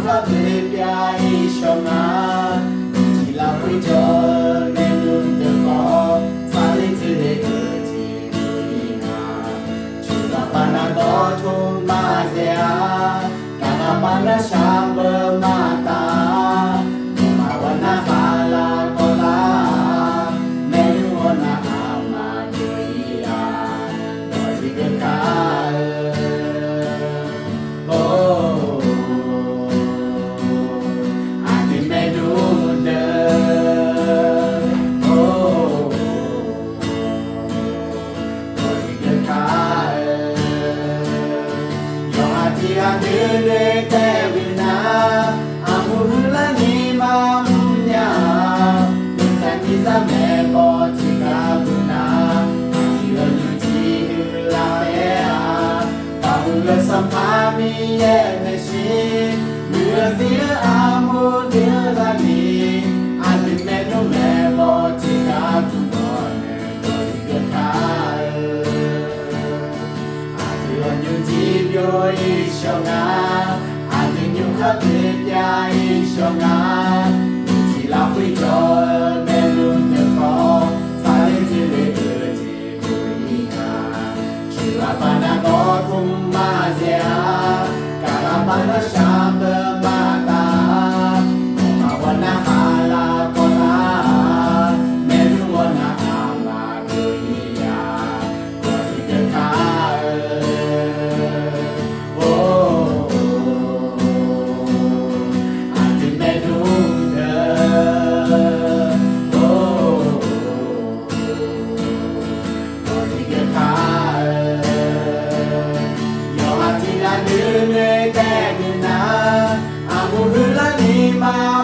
khắp lệ bia cho ngã chỉ là quy cho nên luôn được có xa lên từ để ở chỉ người ngã chỉ là bạn đã có thôn mà dè cả bạn đã sáng bờ mà ta màวันน่าหาลาก็ลาแม้วันน่าอามาดุยอาโดยที่เกิดกาโอ้อาจจะไม่ดูเดินโอ้โดยที่เกิดกายอมที่อาจจะเด็กแต่วินาอามุลลานีมามุญญาดุจตันที่จะแม่บอที่กาบุนาที่เราอยู่ที่ลาเบียปาหุลสัมภามีแยกในชีเมื่อเสียอามุลลานีอาจจะแม่นุ่มแม่บอที่กาบุนาโดยเกิดกายอาจจะอยู่ที่โยอิชงาอยู่ข้างเดียวช่องงานที่เราคุยจนแม่รุ่นเด็กก็สายที่เลือที่บุรีนาชื่อว่าปานาโกคุมมาเสียการาบานาชาเบอร์มาตามาวันน่าหาลาก็ลาแม่รุ่นวันน่าอามาดุยาก็ที่เกิดกายโอ้มา